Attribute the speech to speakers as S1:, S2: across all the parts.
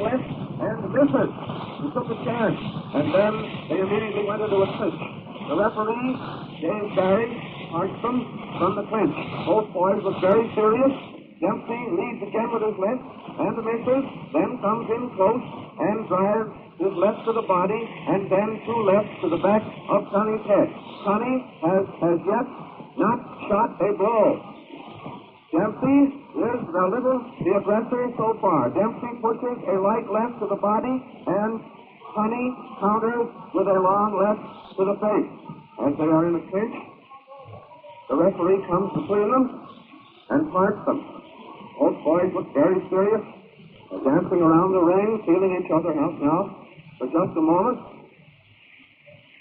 S1: the left and misses. He took a chance, and then they immediately went into a clinch. The referee, James Barry, marched them from the clinch. Both boys looked very serious. Dempsey leads again with his left and misses, then comes in close and drives his left to the body and then two lefts to the back of Tunney's head. Tunney has yet not shot a blow. Dempsey is the aggressor so far. Dempsey pushes a right left to the body and Tunney counters with a long left to the face. As they are in a clinch, the referee comes between them and parts them. Both boys look very serious. They're dancing around the ring, feeling each other out now for just a moment.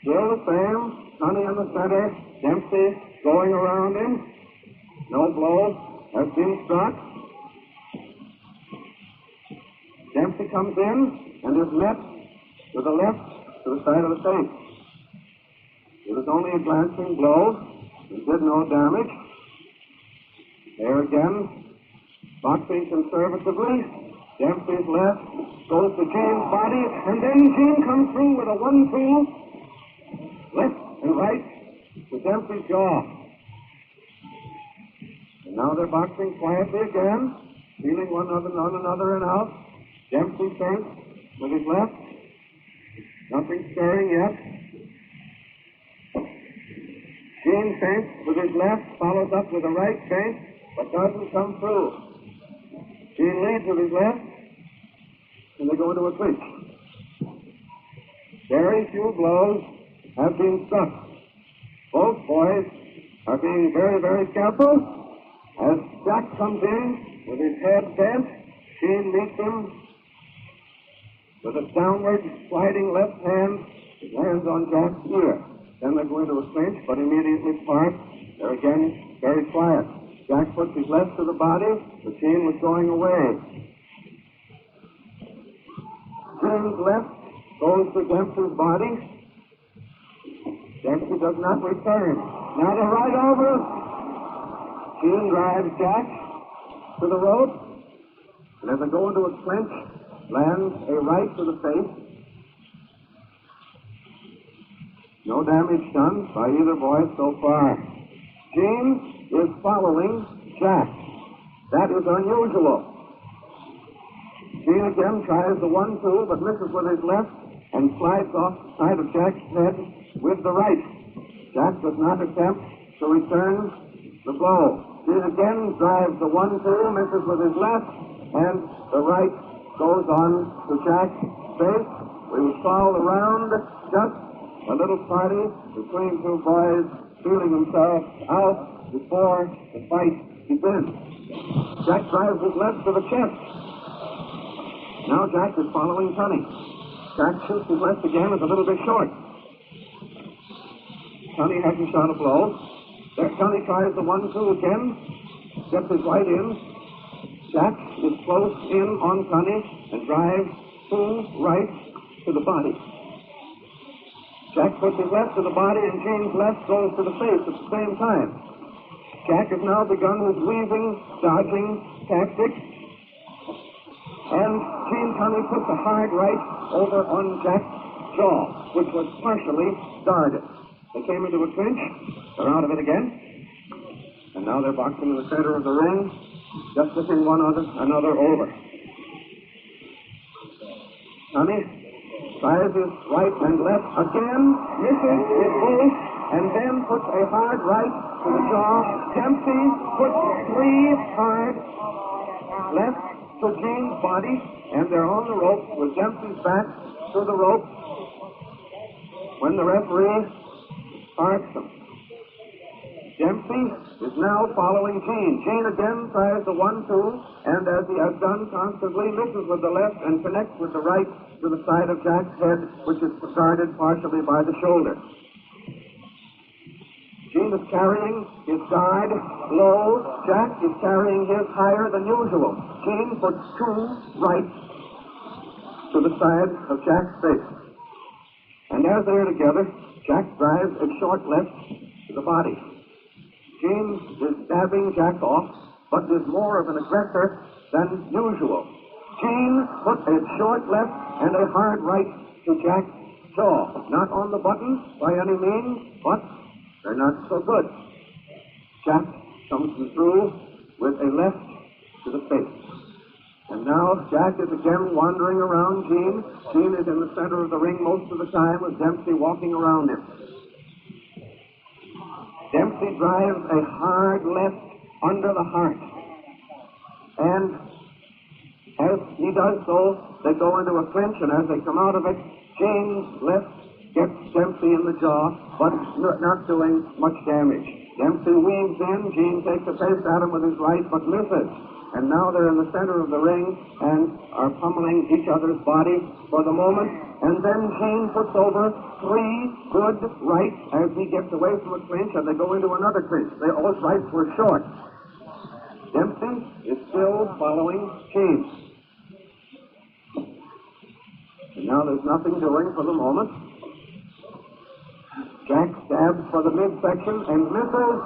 S1: Still the same. Tunney in the center. Dempsey going around him. No blow has been struck. Dempsey comes in and is met to the left, to the side of the face. It was only a glancing blow. It did no damage. There again, boxing conservatively. Dempsey's left goes to Gene's body, and then Gene comes through with a 1-2, left and right to Dempsey's jaw. And now they're boxing quietly again, feeling one another and out. Dempsey turns with his left. Nothing stirring yet. Gene feints with his left, follows up with a right feint, but doesn't come through. Gene leads with his left, and they go into a clinch. Very few blows have been struck. Both boys are being very, very careful. As Jack comes in with his head bent, Gene meets him with a downward sliding left hand. It lands on Jack's ear. Then they go into a clinch, but immediately part. They're again very quiet. Jack puts his left to the body. The Gene was going away. Gene's left goes to Dempsey's body. Dempsey does not return. Now they're right over. Gene drives Jack to the rope. And as they go into a clinch, lands a right to the face. No damage done by either boy so far. Gene is following Jack. That is unusual. Gene again tries the 1-2, but misses with his left and slides off the side of Jack's head with the right. Jack does not attempt to return the blow. Gene again drives the 1-2, misses with his left, and the right goes on to Jack's face. We will follow around just a little party between two boys feeling themselves out before the fight begins. Jack drives his left to the chest. Now Jack is following Tunney. Jack shoots his left again, is a little bit short. Tunney hasn't shot a blow. There, Tunney tries the 1-2 again, gets his right in. Jack is close in on Tunney and drives two rights to the body. Jack puts his left to the body and Gene's left goes to the face at the same time. Jack has now begun his weaving, dodging tactics. And Gene Tunney puts a hard right over on Jack's jaw, which was partially guarded. They came into a clinch. They're out of it again. And now they're boxing in the center of the ring, just looking one another over. Tunney tries his right and left again, misses with both, and then puts a hard right to the jaw. Dempsey puts three hard left to Gene's body, and they're on the rope with Dempsey's back to the rope when the referee parts them. Dempsey is now following Gene. Gene again tries the 1-2, and as he has done constantly, misses with the left and connects with the right to the side of Jack's head, which is guarded partially by the shoulder. Gene is carrying his guard low. Jack is carrying his higher than usual. Gene puts two rights to the side of Jack's face. And as they are together, Jack drives a short left to the body. Gene is stabbing Jack off, but is more of an aggressor than usual. Gene put a short left and a hard right to Jack's jaw. Not on the button by any means, but they're not so good. Jack comes through with a left to the face. And now Jack is again wandering around Gene. Gene is in the center of the ring most of the time with Dempsey walking around him. Dempsey drives a hard left under the heart. And as he does so, they go into a clinch, and as they come out of it, Gene's left gets Dempsey in the jaw, but not doing much damage. Dempsey weaves in, Gene takes a pace at him with his right, but misses. And now they're in the center of the ring and are pummeling each other's bodies for the moment. And then Gene puts over 3 good rights as he gets away from a clinch, and they go into another clinch. Those rights were short. Dempsey is still following Gene. And now there's nothing doing for the moment. Jack stabs for the midsection and misses,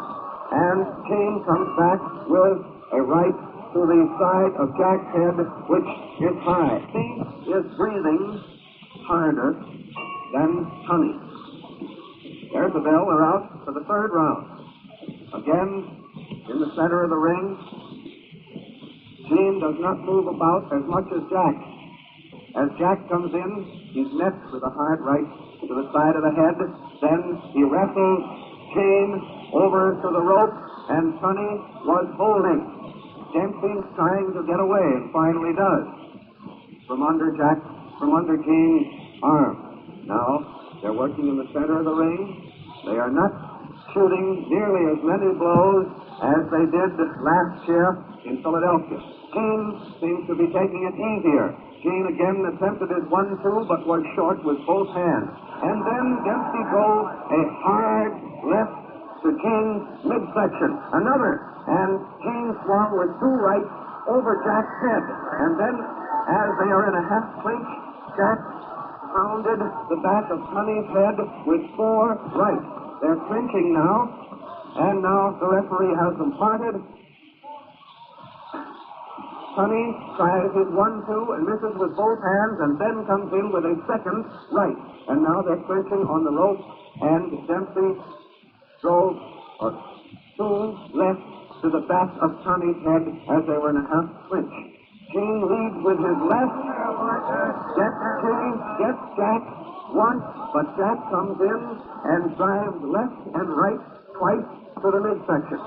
S1: and Gene comes back with a right to the side of Jack's head, which is high. He is breathing harder than Tunney. There's the bell. They're out for the third round. Again, in the center of the ring, Gene does not move about as much as Jack. As Jack comes in, he's met with a hard right to the side of the head. Then he wrestles Gene over to the rope, and Tunney was holding. Dempsey's trying to get away, and finally does. From under Gene's arm. Now, they're working in the center of the ring. They are not shooting nearly as many blows as they did last year in Philadelphia. Gene seems to be taking it easier. Gene again attempted his 1-2, but was short with both hands. And then Dempsey goes a hard left to Gene's midsection. Another. And Gene swung with 2 rights over Jack's head. And then, as they are in a half clinch, Jack pounded the back of Tunney's head with 4 rights. They're clinching now, and now the referee has them parted. Tunney tries his 1-2 and misses with both hands, and then comes in with a second right. And now they're clinching on the rope, and Dempsey drove 2 left to the back of Tunney's head as they were in a half clinch. Gene leads with his left. Gets Jack once, but Jack comes in and drives left and right twice to the midsection.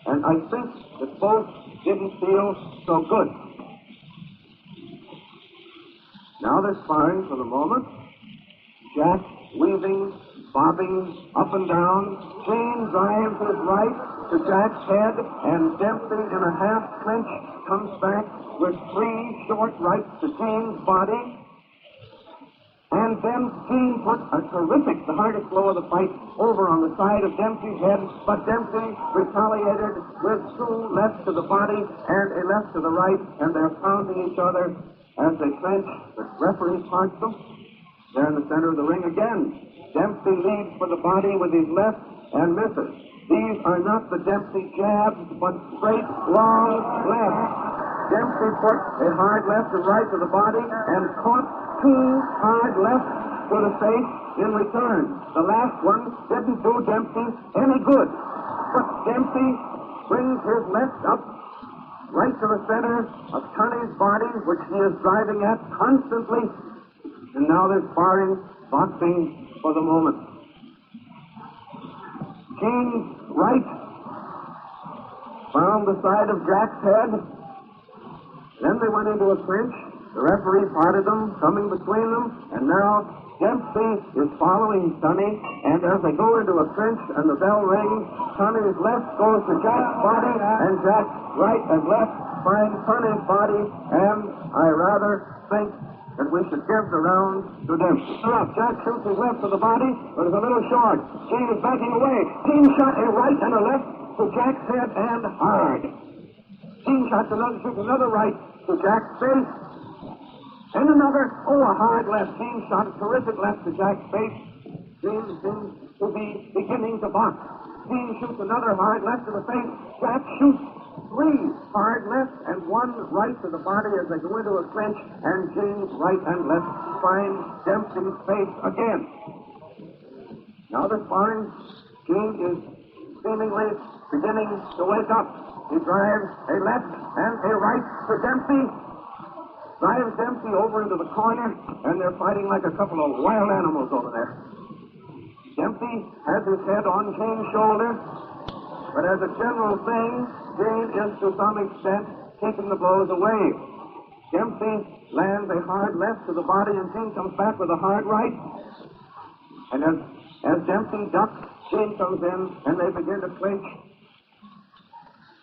S1: And I think that both didn't feel so good. Now they're sparring for the moment. Jack weaving, bobbing up and down. Gene drives his right to Jack's head, and Dempsey in a half clinch comes back with 3 short rights to Gene's body. And then Gene put a terrific, the hardest blow of the fight, over on the side of Dempsey's head, but Dempsey retaliated with 2 lefts to the body and a left to the right, and they're pounding each other as they clinch. The referee parts them. They're in the center of the ring again. Dempsey leads for the body with his left and misses. These are not the Dempsey jabs, but straight, long lefts. Dempsey put a hard left and right to the body and caught 2 hard lefts to the face in return. The last one didn't do Dempsey any good. But Dempsey brings his left up right to the center of Tunney's body, which he is driving at constantly. And now they're sparring, boxing for the moment. Gene's right found the side of Jack's head. Then they went into a clinch. The referee parted them, coming between them, and now Dempsey is following Tunney, and as they go into a clinch and the bell rings, Tunney's left goes to Jack's body, and Jack's right and left find Tunney's body, and I rather think that we should give the round to Dempsey. Jack shoots his left to the body, but it's a little short. Gene is backing away. Gene shot a right and a left to Jack's head and hard. Gene shoots another right to Jack's face. And another, a hard left. Gene shot a terrific left to Jack's face. Gene seems to be beginning to box. Gene shoots another hard left to the face. Jack shoots three hard left and one right to the body as they go into a clinch, and Jane's right and left find Dempsey's face again. Now the sparring, Gene is seemingly beginning to wake up. He drives a left and a right to Dempsey, drives Dempsey over into the corner, and they're fighting like a couple of wild animals over there. Dempsey has his head on Jane's shoulder, but as a general thing, Jane is to some extent keeping the blows away. Dempsey lands a hard left to the body, and Jane comes back with a hard right. And as Dempsey ducks, Jane comes in, and they begin to clinch.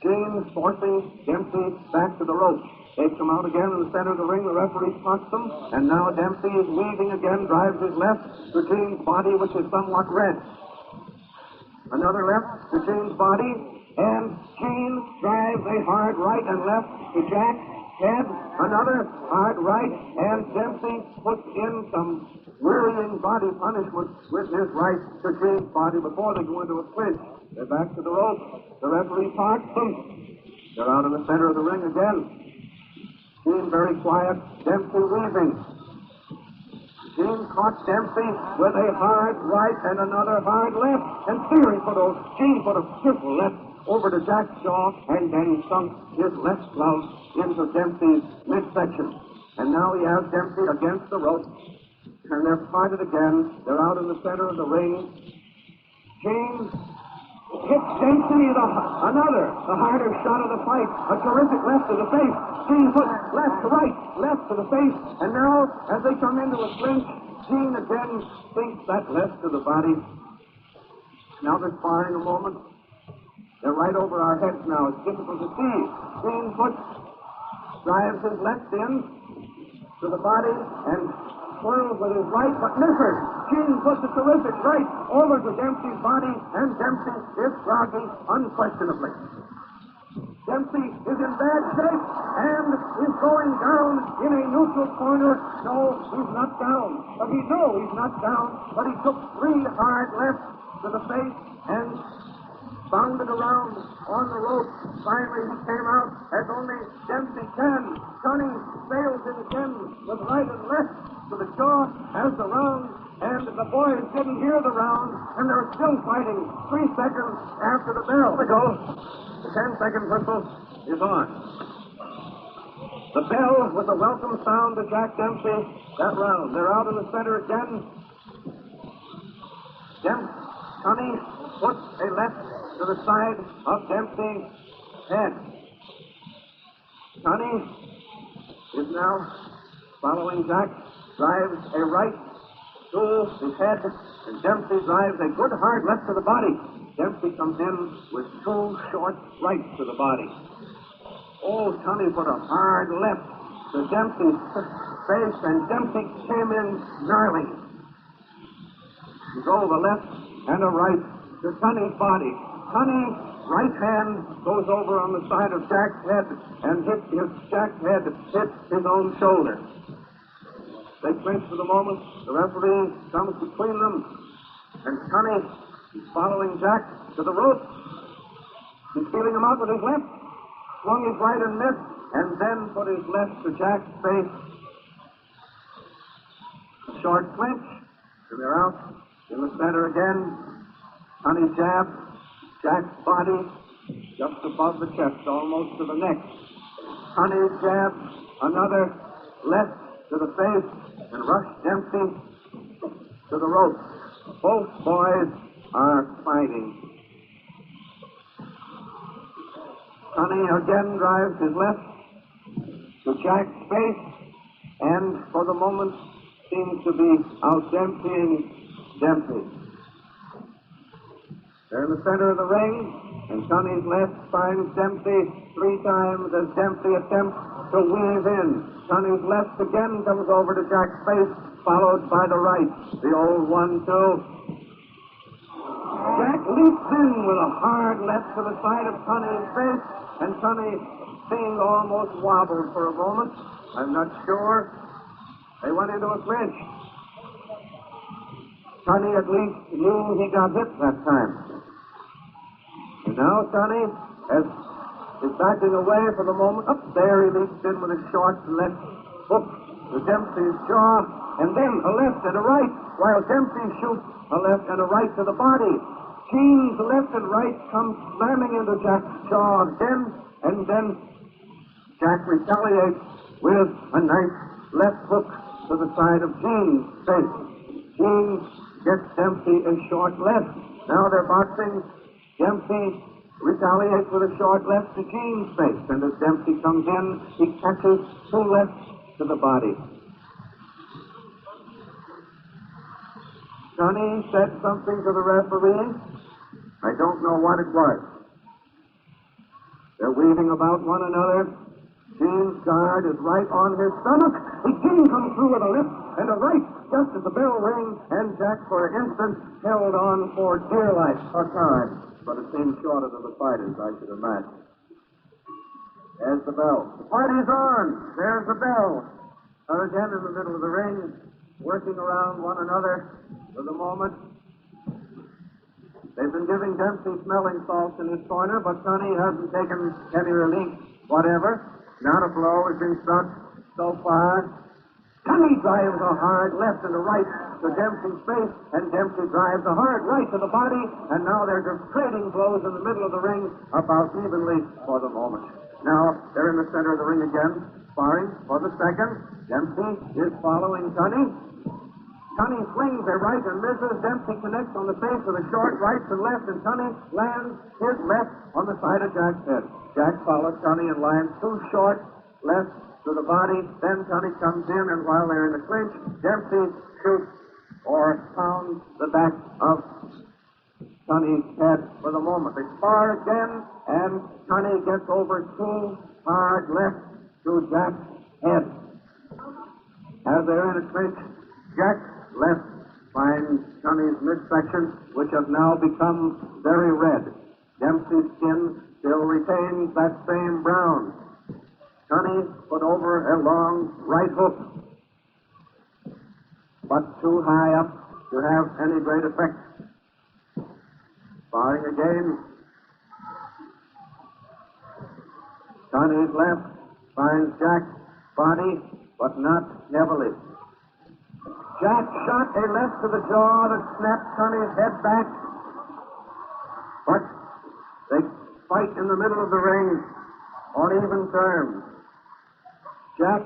S1: Jane forcing Dempsey back to the ropes. They come out again in the center of the ring. The referee spots them, and now Dempsey is weaving again, drives his left to Jane's body, which is somewhat red. Another left to Jane's body, and Jane drives a hard right and left to Jack's head. Another hard right, and Dempsey puts in some wearying body punishment with his right to Jane's body before they go into a clinch. They're back to the rope. The referee parks them. They're out in the center of the ring again. Jane very quiet, Dempsey weaving. Jane caught Dempsey with a hard right and another hard left, and Jane put a triple left over to Jack's jaw, and then sunk his left glove into Dempsey's midsection. And now he has Dempsey against the rope, and they're parted again. They're out in the center of the ring. Jane hits Dempsey the harder shot of the fight. A terrific left to the face. Jane puts left to right, left to the face, and now, as they come into a clinch, Jane again sinks that left to the body. Now they're sparring a moment. They're right over our heads now. It's difficult to see. Jane drives his left in to the body and swirls with his right, but misses. Jane puts a terrific right over to Dempsey's body, and Dempsey is groggy unquestionably. Dempsey is in bad shape and is going down in a neutral corner. No, he's not down. But he's not down. But he took three hard lefts to the face and bounded around on the rope. Finally, he came out as only Dempsey can. Tunney sails in again with right and left to the jaw as the round, and the boys didn't hear the round, and they're still fighting 3 seconds after the bell. There we go. The 10-second whistle is on. The bell with a welcome sound to Jack Dempsey. That round. They're out in the center again. Tunney puts a left to the side of Dempsey's head. Tunney is now following Jack, drives a right to his head, and Dempsey drives a good hard left to the body. Dempsey comes in with 2 short rights to the body. Oh, Tunney put a hard left to Dempsey's face, and Dempsey came in gnarly. He drove a left and a right to Tunney's body. Tunney's right hand goes over on the side of Jack's head, and Jack's head hits his own shoulder. They clinch for the moment. The referee comes between them, and Tunney is following Jack to the rope. He's feeling him out with his left, swung his right and missed, and then put his left to Jack's face. A short clinch, and they're out in the center again. Tunney jab, Jack's body just above the chest, almost to the neck. Tunney jab, another left to the face, and rush Dempsey to the rope. Both boys are fighting. Tunney again drives his left to Jack's face, and for the moment seems to be out-Dempseying Dempsey. They're in the center of the ring, and Tunney's left finds Dempsey 3 times as Dempsey attempts to weave in. Tunney's left again comes over to Jack's face, followed by the right. The old 1-2. Jack leaps in with a hard left to the side of Tunney's face, and Tunney seemed almost wobbled for a moment. I'm not sure. They went into a clinch. Tunney at least knew he got hit that time. And now Tunney has is backing away for the moment. Up there he leaps in with a short left hook to Dempsey's jaw, and then a left and a right, while Dempsey shoots a left and a right to the body. Gene's left and right come slamming into Jack's jaw again, and then Jack retaliates with a nice left hook to the side of Gene's face. Gene gets Dempsey a short left. Now they're boxing. Dempsey retaliates with a short left to Gene's face, and as Dempsey comes in, he catches two lefts to the body. Tunney said something to the referee. I don't know what it was. They're weaving about one another. Gene's guard is right on his stomach. Gene comes through with a left and a right just as the bell rings, and Jack for an instant held on for dear life a time. But it seemed shorter than the fighters, I should imagine. There's the bell. The party's on. There's the bell. They're again in the middle of the ring, working around one another for the moment. They've been giving Dempsey smelling salts in his corner, but Tunney hasn't taken any relief whatever. Not a blow has been struck so far. Tunney drives a hard left and a right to Dempsey's face, and Dempsey drives a hard right to the body, and now they're just trading blows in the middle of the ring about evenly for the moment. Now they're in the center of the ring again, sparring for the second. Dempsey is following Tunney. Tunney swings a right and misses. Dempsey connects on the face with a short right and left, and Tunney lands his left on the side of Jack's head. Jack follows Tunney and lands two short lefts to the body. Then Tunney comes in, and while they're in the clinch, Dempsey shoots or pounds the back of Tunney's head for the moment. They spar again, and Tunney gets over two hard lefts to Jack's head. As they're in a clinch, Jack's left finds Tunney's midsection, which has now become very red. Dempsey's skin still retains that same brown. Tunney put over a long right hook, but too high up to have any great effect. Sparring again. Tunney's left finds Jack's body, but not heavily. Jack shot a left to the jaw that snapped Tunney's head back, but they fight in the middle of the ring on even terms. Jack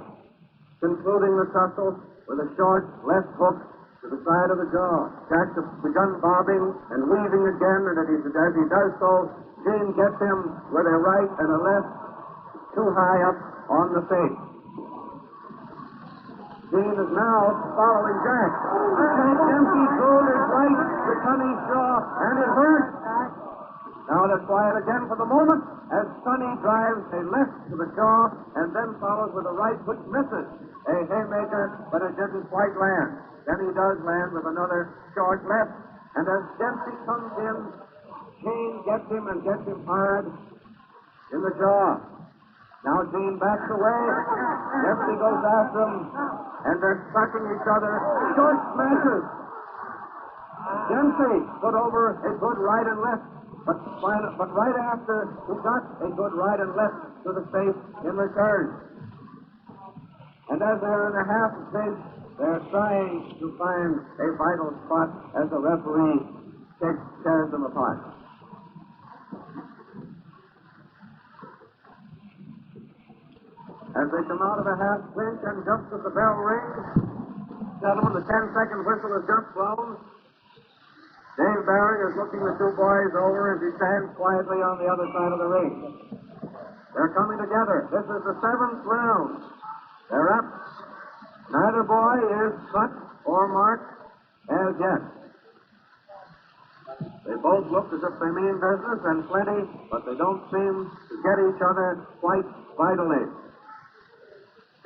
S1: concluding the tussle with a short left hook to the side of the jaw. Jack has begun bobbing and weaving again, and as he does so, Gene gets him with a right and a left too high up on the face. Gene is now following Jack. Dempsey threw his right to Tunney's jaw, and it hurt. Now they're quiet again for the moment as Tunney drives a left to the jaw and then follows with a right which misses. A haymaker, but it didn't quite land. Then he does land with another short left, and as Dempsey comes in, Gene gets him and gets him hard in the jaw. Now Gene backs away. Dempsey goes after him, and they're striking each other. Short smashes. Dempsey put over a good right and left, but right after he got a good right and left to the face in return. And as they're in the half space, they're trying to find a vital spot as the referee tears them apart. As they come out of a half clinch, and just as the bell rings, gentlemen, the 10-second whistle is just blown. Dave Barry is looking the two boys over as he stands quietly on the other side of the ring. They're coming together. This is the 7th round. They're up. Neither boy is cut or marked as yet. They both look as if they mean business and plenty, but they don't seem to get each other quite vitally.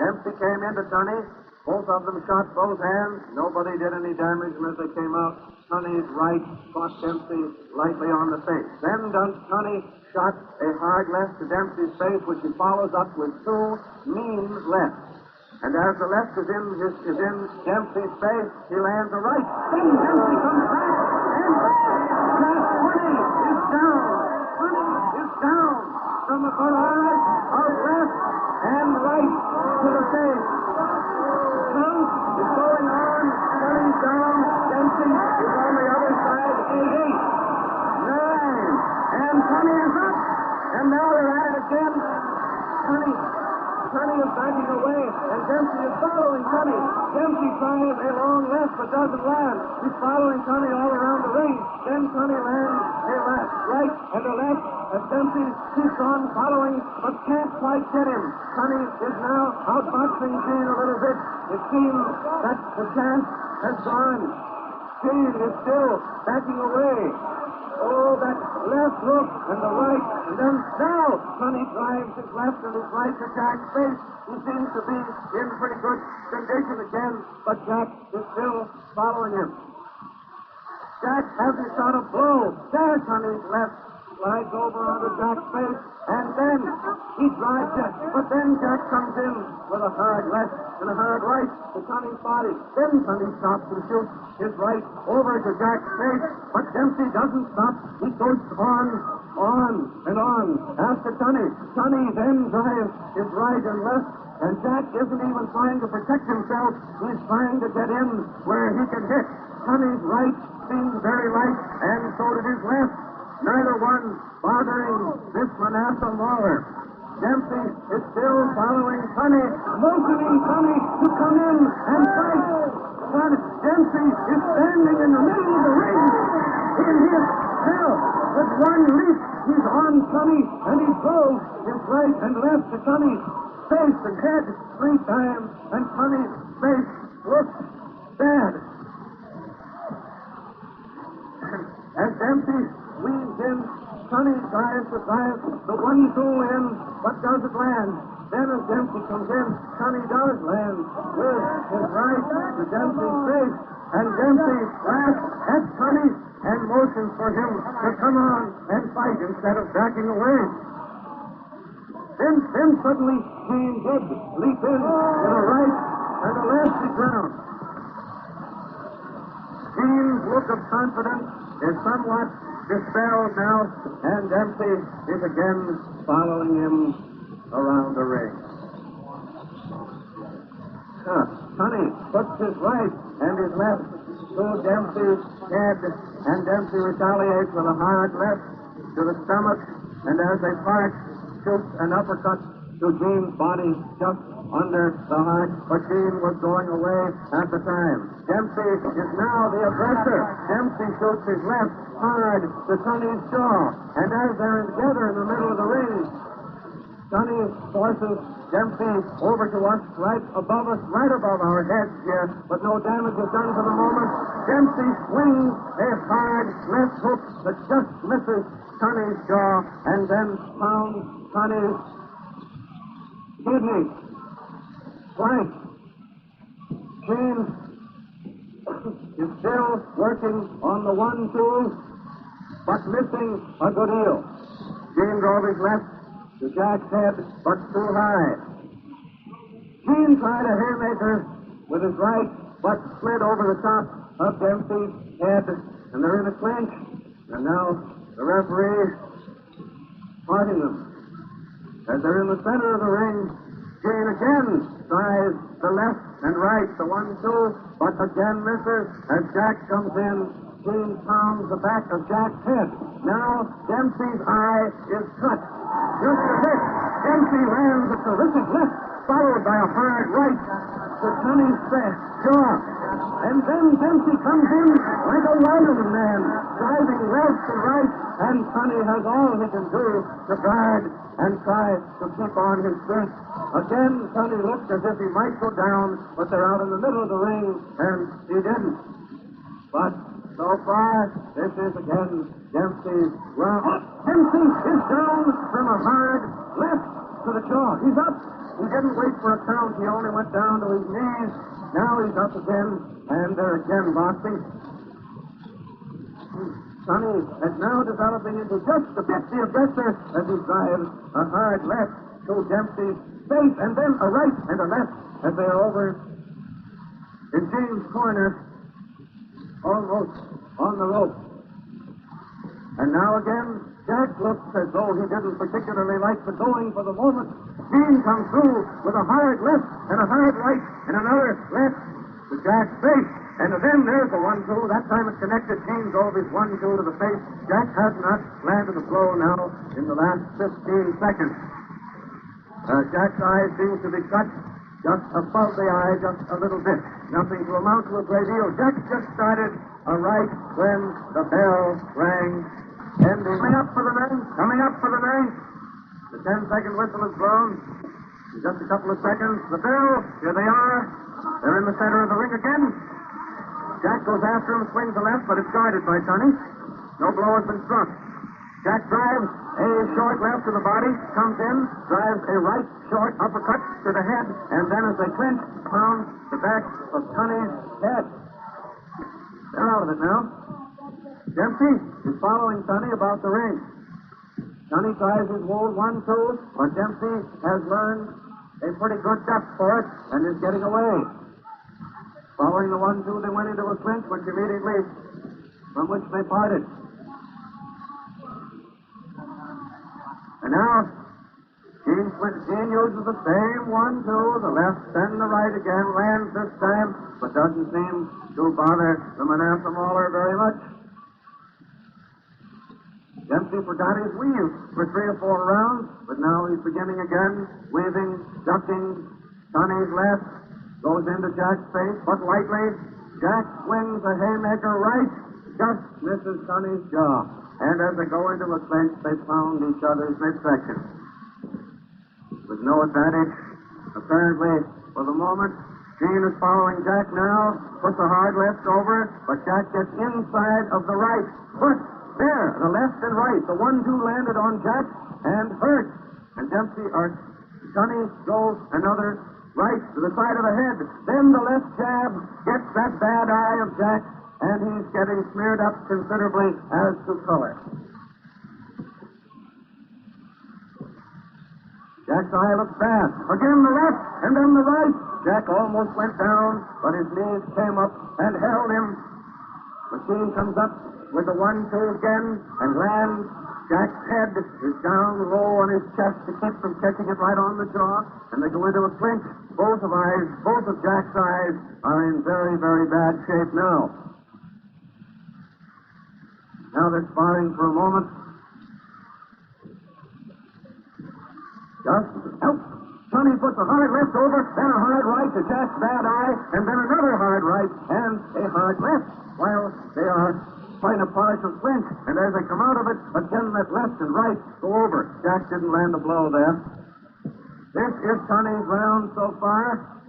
S1: Dempsey came into Tunney. Both of them shot both hands. Nobody did any damage, and as they came out, Tunney's right caught Dempsey lightly on the face. Then Tunney shot a hard left to Dempsey's face, which he follows up with two mean lefts. And as the left is in Dempsey's face, he lands a right. Then Dempsey comes back, and Tunney is down. Tunney is down. The from the corner, out left and right to the stage. Count is going on, Tunney's down, Dempsey is on the other side, 8-8. 9, and Tunney is up, and now they're at it again. Tunney is backing away, and Dempsey is following Tunney. Dempsey tries a long left, but doesn't land. He's following Tunney all around the ring. Then Tunney lands a left, right, and a left, as Dempsey keeps on following, but can't quite get him. Tunney is now outboxing Gene a little bit. It seems that the chance has gone. Gene is still backing away. Oh, that left hook and the right, and then now Tunney drives his left and his right to Jack's face. He seems to be in pretty good condition again, but Jack is still following him. Jack hasn't shot a blow. There's Tunney's left, slides over onto Jack's face, and then he drives it. But then Jack comes in with a hard left and a hard right to Tunney's body. Then Tunney stops and shoots his right over to Jack's face, but Dempsey doesn't stop. He goes on and on after Tunney. Tunney then drives his right and left, and Jack isn't even trying to protect himself. He's trying to get in where he can hit. Tunney's right seems very light, and so did his left. Neither one bothering this Manasseh Mauler. Dempsey is still following Tunney, motioning Tunney to come in and fight. But Dempsey is standing in the middle of the ring. In his hell, with one leap, he's on Tunney, and he throws his right and left to Tunney's face and head 3 times, and Tunney's face looks bad. As Dempsey leans in, Tunney tries to drive the 1-2 in, but doesn't land. Then as Dempsey comes in, Tunney does land with his right to Dempsey's face, and Dempsey laughs at Tunney and motions for him to come on and fight instead of backing away. Then suddenly Gene did leap in a right and a left to ground. Gene's look of confidence is somewhat dispelled now, and Dempsey is again following him around the ring. Tunney puts his right and his left to Dempsey's head, and Dempsey retaliates with a hard left to the stomach, and as they part, shoots an uppercut to Gene's body just under the heart, but Gene was going away at the time. Dempsey is now the aggressor. Dempsey shoots his left hard to Tunney's jaw, and as they're together in the middle of the ring, Tunney forces Dempsey over to us, right above our heads here, but no damage is done for the moment. Dempsey swings a hard left hook that just misses Tunney's jaw, and then pounds Tunney's kidney twice. Gene is still working on the 1-2, but missing a good deal. Gene drove his left to Jack's head, but too high. Gene tried a haymaker with his right, but slid over the top of Dempsey's head, and they're in a clinch. And now the referee parting them. As they're in the center of the ring, Gene again tries the left and right, the 1-2, but again misses. As Jack comes in, Gene pounds the back of Jack's head. Now Dempsey's eye is cut. Just a hit. Dempsey lands a terrific left, followed by a hard right to Tunney's jaw. And then Dempsey comes in like a Wyoming man, driving left and right, and Tunney has all he can do to guard and try to keep on his feet. Again, Tunney looks as if he might go down, but they're out in the middle of the ring, and he didn't. But so far, this is again Dempsey's round. Dempsey is down from a hard left to the jaw. He's up. He didn't wait for a count. He only went down to his knees. Now he's up again, and they're again boxing. Tunney is now developing into just a bit the aggressor as he drives a hard left to Dempsey's face, and then a right and a left as they are over in Gene's corner, almost on the rope. And now again, Jack looks as though he didn't particularly like the going for the moment. Gene comes through with a hard left and a hard right and another left to Jack's face. And then there's the 1-2. That time it's connected. Gene drove his 1-2 to the face. Jack has not landed a blow now in the last 15 seconds. Jack's eye seems to be cut just above the eye, just a little bit. Nothing to amount to a great deal. Jack just started a right when the bell rang. And coming up for the ninth. The 10-second whistle is blown. In just a couple of seconds, the bell, here they are. They're in the center of the ring again. Jack goes after him, swings the left, but it's guarded by Tunney. No blow has been struck. Jack drives a short left to the body, comes in, drives a right short uppercut to the head, and then as they clinch, pounds the back of Tunney's head. They're out of it now. Dempsey is following Tunney about the ring. Tunney tries his old 1-2, but Dempsey has learned a pretty good depth for it and is getting away. Following the 1-2, they went into a clinch, which immediately, from which they parted. And now, Gene uses the same 1-2, the left and the right again, lands this time, but doesn't seem to bother the Manasseh Mauler very much. Dempsey forgot his weave for 3 or 4 rounds, but now he's beginning again, weaving, ducking. Tunney's left goes into Jack's face, but lightly. Jack swings a haymaker right, just misses Tunney's jaw. And as they go into a clinch, they pound each other's midsection. With no advantage, apparently, for the moment. Gene is following Jack now, puts a hard left over, but Jack gets inside of the right. But there, the left and right, the 1-2 landed on Jack and hurt. And Tunney goes another right to the side of the head. Then the left jab gets that bad eye of Jack, and he's getting smeared up considerably as to color. Jack's eye looks bad. Again the left, and then the right. Jack almost went down, but his knees came up and held him. Machine comes up with the 1-2 again and lands. Jack's head is down low on his chest to keep from catching it right on the jaw, and they go into a clinch. Both of Jack's eyes are in very, very bad shape now. Now they're sparring for a moment. Tunney puts a hard left over, then a hard right to Jack's bad eye, and then another hard right and a hard left, while they are fighting a partial clinch. And as they come out of it, again that left and right go over. Jack didn't land a blow there. This is Tunney's round so far,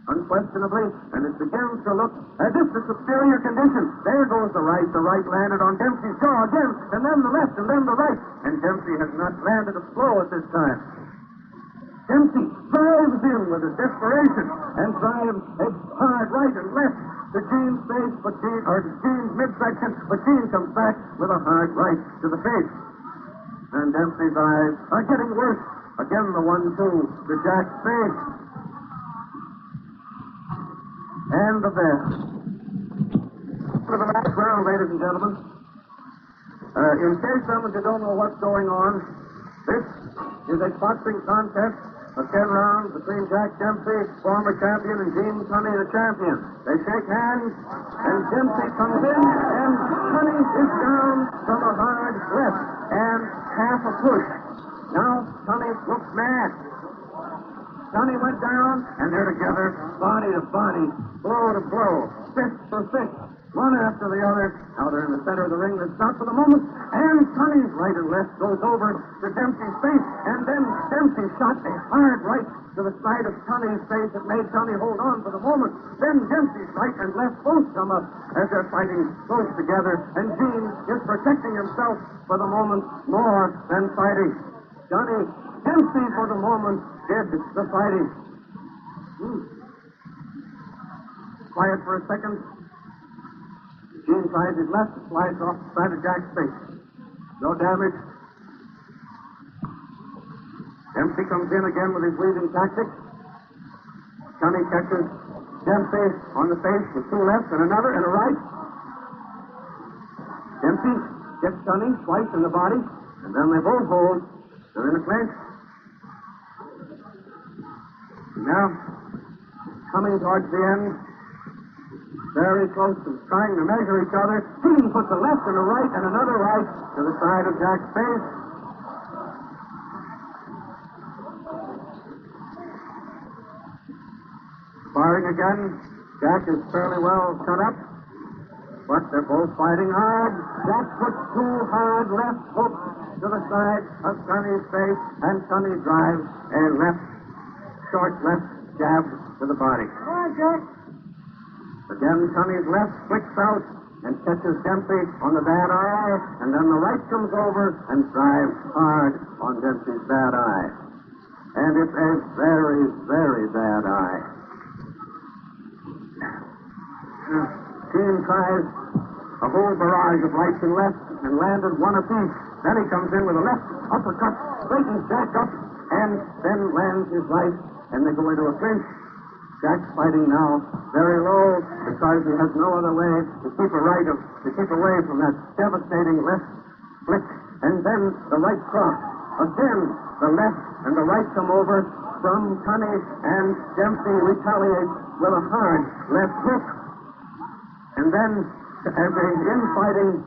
S1: unquestionably, and it begins to look as if the superior condition. There goes the right. The right landed on Dempsey's jaw again, and then the left, and then the right. And Dempsey has not landed a blow at this time. Dempsey drives in with a desperation and drives a hard right and left to Gene's face, to Gene's midsection, but Gene comes back with a hard right to the face. And Dempsey's eyes are getting worse. Again the 1-2 to Jack's face. And the bell. For the last round, ladies and gentlemen. In case some of you don't know what's going on, this is a boxing contest of 10 rounds between Jack Dempsey, former champion, and Gene Tunney, the champion. They shake hands, and Dempsey comes in, and Tunney is down from a hard left and half a push. Now Tunney looks mad. Tunney went down, and they're together, body to body, blow to blow, fist for fist, one after the other. Now they're in the center of the ring. They stop for the moment, and Tunney's right and left goes over to Dempsey's face, and then Dempsey shot a hard right to the side of Tunney's face that made Tunney hold on for the moment. Then Dempsey's right and left both come up as they're fighting close together, and Gene is protecting himself for the moment more than fighting. Dempsey for the moment did the fighting. Quiet for a second. Gene tries his left, slides off the side of Jack's face. No damage. Dempsey comes in again with his weaving tactics. Tunney catches Dempsey on the face with 2 lefts and another and a right. Dempsey gets Tunney twice in the body, and then they both hold. They're in a clinch. Now, coming towards the end, very close to trying to measure each other. Team puts a left and a right and another right to the side of Jack's face. Sparring again. Jack is fairly well cut up, but they're both fighting hard. Jack puts two hard left hooks to the side of Tunney's face, and Tunney drives a short left jab to the body.
S2: Come on, Jack.
S1: Again, Tunney's left flicks out and catches Dempsey on the bad eye, and then the right comes over and drives hard on Dempsey's bad eye. And it's a very, very bad eye. Team tries a whole barrage of rights and lefts and landed one apiece. Then he comes in with a left uppercut, straightens Jack up, and then lands his right, and they go into a clinch. Jack's fighting now very low because he has no other way to keep away from that devastating left flick. And then the right cross. Again, the left and the right come over from Tunney, and Dempsey retaliates with a hard left hook. And then, as the infighting,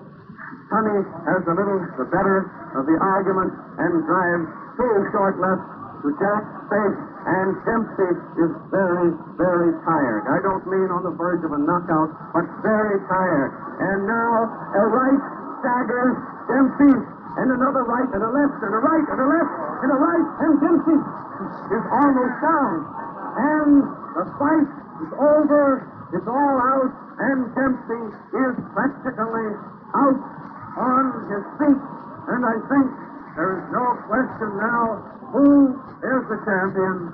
S1: Tunney has the better of the argument and drives two short lefts to Jack's face, and Dempsey is very, very tired. I don't mean on the verge of a knockout, but very tired. And now a right staggers Dempsey, and another right, and a left, and a right, and a left, and a right, and Dempsey is almost down. And the fight is over. It's all out, and Dempsey is practically out on his feet. And I think there is no question now who is the champion.